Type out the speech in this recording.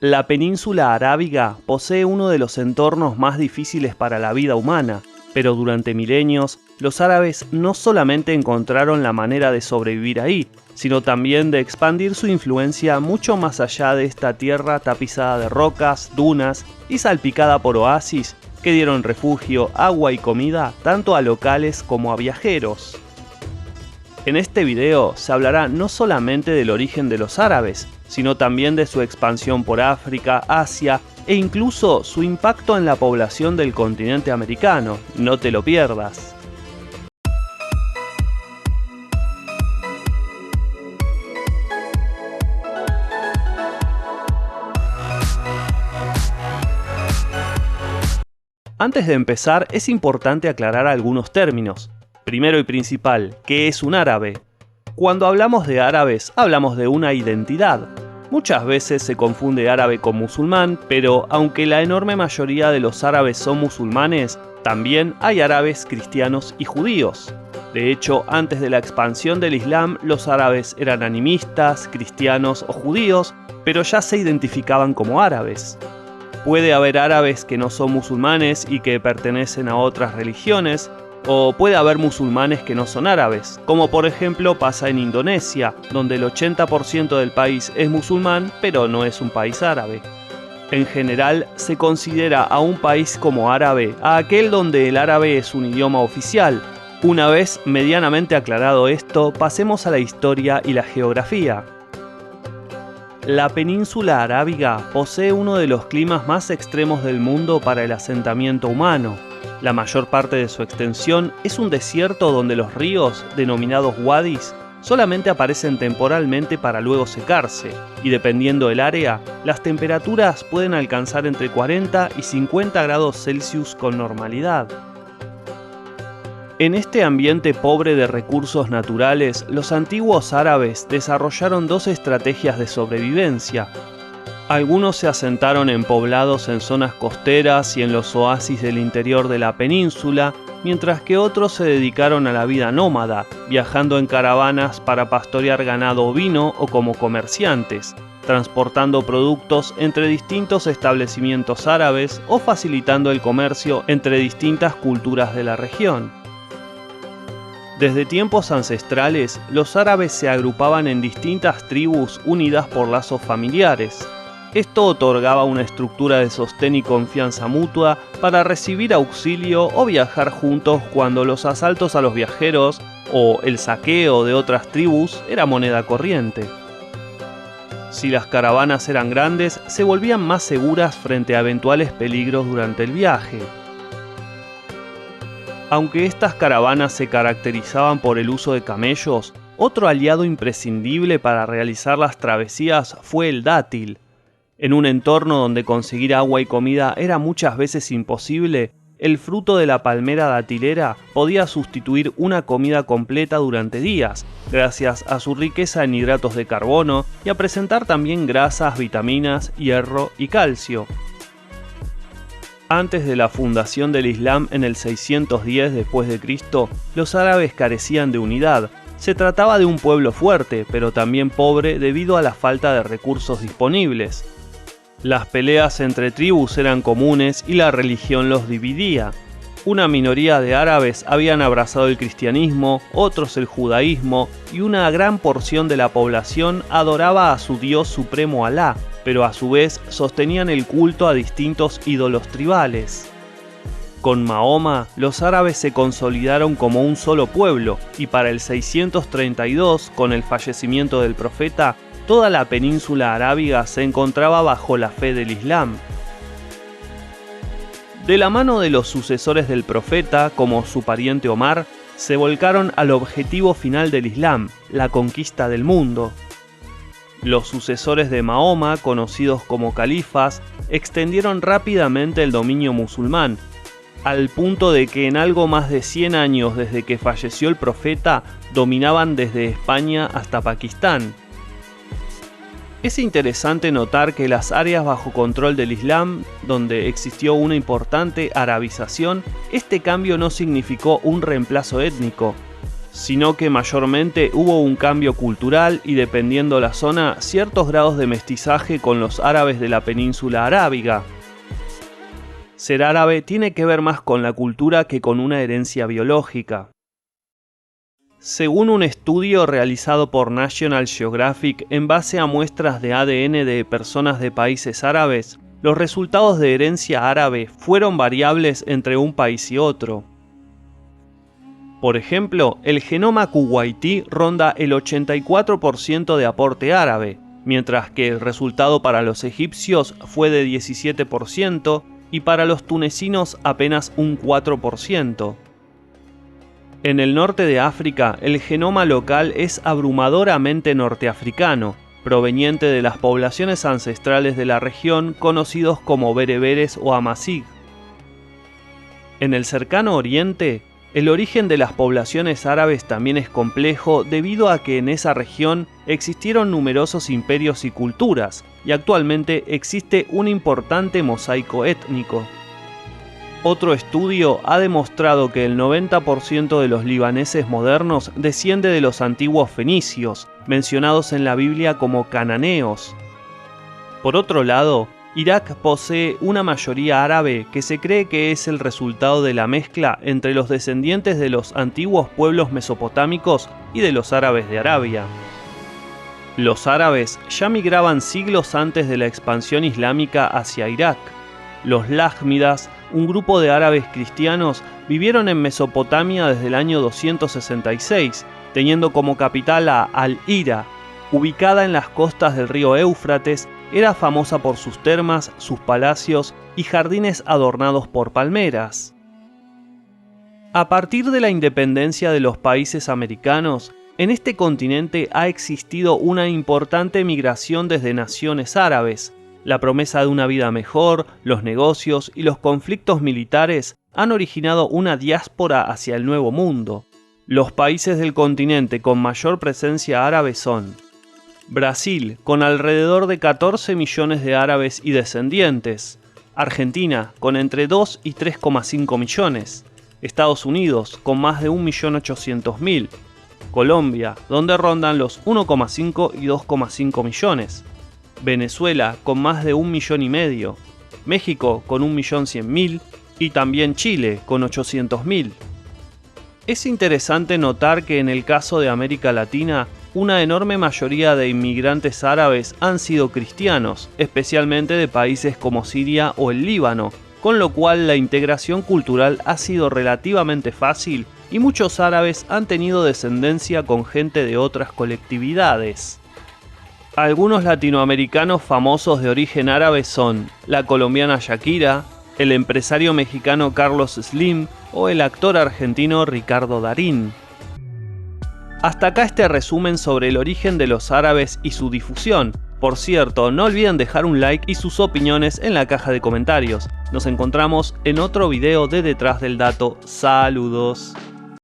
La península arábiga posee uno de los entornos más difíciles para la vida humana, pero durante milenios, los árabes no solamente encontraron la manera de sobrevivir ahí, sino también de expandir su influencia mucho más allá de esta tierra tapizada de rocas, dunas y salpicada por oasis que dieron refugio, agua y comida tanto a locales como a viajeros. En este video se hablará no solamente del origen de los árabes, sino también de su expansión por África, Asia e incluso su impacto en la población del continente americano. No te lo pierdas. Antes de empezar, es importante aclarar algunos términos. Primero y principal, ¿qué es un árabe? Cuando hablamos de árabes, hablamos de una identidad. Muchas veces se confunde árabe con musulmán, pero aunque la enorme mayoría de los árabes son musulmanes, también hay árabes cristianos y judíos. De hecho, antes de la expansión del Islam, los árabes eran animistas, cristianos o judíos, pero ya se identificaban como árabes. Puede haber árabes que no son musulmanes y que pertenecen a otras religiones, o puede haber musulmanes que no son árabes, como por ejemplo pasa en Indonesia, donde el 80% del país es musulmán, pero no es un país árabe. En general, se considera a un país como árabe a aquel donde el árabe es un idioma oficial. Una vez medianamente aclarado esto, pasemos a la historia y la geografía. La península arábiga posee uno de los climas más extremos del mundo para el asentamiento humano. La mayor parte de su extensión es un desierto donde los ríos, denominados wadis, solamente aparecen temporalmente para luego secarse, y dependiendo del área, las temperaturas pueden alcanzar entre 40 y 50 grados Celsius con normalidad. En este ambiente pobre de recursos naturales, los antiguos árabes desarrollaron dos estrategias de sobrevivencia. Algunos se asentaron en poblados en zonas costeras y en los oasis del interior de la península, mientras que otros se dedicaron a la vida nómada, viajando en caravanas para pastorear ganado ovino o como comerciantes, transportando productos entre distintos establecimientos árabes o facilitando el comercio entre distintas culturas de la región. Desde tiempos ancestrales, los árabes se agrupaban en distintas tribus unidas por lazos familiares. Esto otorgaba una estructura de sostén y confianza mutua para recibir auxilio o viajar juntos cuando los asaltos a los viajeros o el saqueo de otras tribus era moneda corriente. Si las caravanas eran grandes, se volvían más seguras frente a eventuales peligros durante el viaje. Aunque estas caravanas se caracterizaban por el uso de camellos, otro aliado imprescindible para realizar las travesías fue el dátil. En un entorno donde conseguir agua y comida era muchas veces imposible, el fruto de la palmera datilera podía sustituir una comida completa durante días, gracias a su riqueza en hidratos de carbono y a presentar también grasas, vitaminas, hierro y calcio. Antes de la fundación del Islam en el 610 después de Cristo, los árabes carecían de unidad. Se trataba de un pueblo fuerte, pero también pobre debido a la falta de recursos disponibles. Las peleas entre tribus eran comunes y la religión los dividía. Una minoría de árabes habían abrazado el cristianismo, otros el judaísmo, y una gran porción de la población adoraba a su dios supremo Alá, pero a su vez sostenían el culto a distintos ídolos tribales. Con Mahoma, los árabes se consolidaron como un solo pueblo, y para el 632, con el fallecimiento del profeta, toda la península arábiga se encontraba bajo la fe del Islam. De la mano de los sucesores del profeta, como su pariente Omar, se volcaron al objetivo final del Islam, la conquista del mundo. Los sucesores de Mahoma, conocidos como califas, extendieron rápidamente el dominio musulmán, al punto de que en algo más de 100 años desde que falleció el profeta, dominaban desde España hasta Pakistán. Es interesante notar que las áreas bajo control del Islam, donde existió una importante arabización, este cambio no significó un reemplazo étnico. sino que mayormente hubo un cambio cultural y, dependiendo la zona, ciertos grados de mestizaje con los árabes de la península arábiga. Ser árabe tiene que ver más con la cultura que con una herencia biológica. Según un estudio realizado por National Geographic en base a muestras de ADN de personas de países árabes, los resultados de herencia árabe fueron variables entre un país y otro. Por ejemplo, el genoma kuwaití ronda el 84% de aporte árabe, mientras que el resultado para los egipcios fue de 17% y para los tunecinos apenas un 4%. En el norte de África, el genoma local es abrumadoramente norteafricano, proveniente de las poblaciones ancestrales de la región conocidos como bereberes o amazigh. En el cercano oriente, el origen de las poblaciones árabes también es complejo debido a que en esa región existieron numerosos imperios y culturas, y actualmente existe un importante mosaico étnico. Otro estudio ha demostrado que el 90% de los libaneses modernos desciende de los antiguos fenicios, mencionados en la Biblia como cananeos. Por otro lado, Irak posee una mayoría árabe que se cree que es el resultado de la mezcla entre los descendientes de los antiguos pueblos mesopotámicos y de los árabes de Arabia. Los árabes ya migraban siglos antes de la expansión islámica hacia Irak. Los lájmidas, un grupo de árabes cristianos, vivieron en Mesopotamia desde el año 266, teniendo como capital a Al-Hira, ubicada en las costas del río Éufrates. Era famosa por sus termas, sus palacios y jardines adornados por palmeras. A partir de la independencia de los países americanos, en este continente ha existido una importante migración desde naciones árabes. La promesa de una vida mejor, los negocios y los conflictos militares han originado una diáspora hacia el Nuevo Mundo. Los países del continente con mayor presencia árabe son Brasil, con alrededor de 14 millones de árabes y descendientes. Argentina, con entre 2 y 3,5 millones. Estados Unidos, con más de 1.800.000. Colombia, donde rondan los 1,5 y 2,5 millones. Venezuela, con más de 1,5 millones. México, con 1.100.000. Y también Chile, con 800.000. Es interesante notar que en el caso de América Latina, una enorme mayoría de inmigrantes árabes han sido cristianos, especialmente de países como Siria o el Líbano, con lo cual la integración cultural ha sido relativamente fácil y muchos árabes han tenido descendencia con gente de otras colectividades. Algunos latinoamericanos famosos de origen árabe son la colombiana Shakira, el empresario mexicano Carlos Slim o el actor argentino Ricardo Darín. Hasta acá este resumen sobre el origen de los árabes y su difusión. Por cierto, no olviden dejar un like y sus opiniones en la caja de comentarios. Nos encontramos en otro video de Detrás del Dato. Saludos.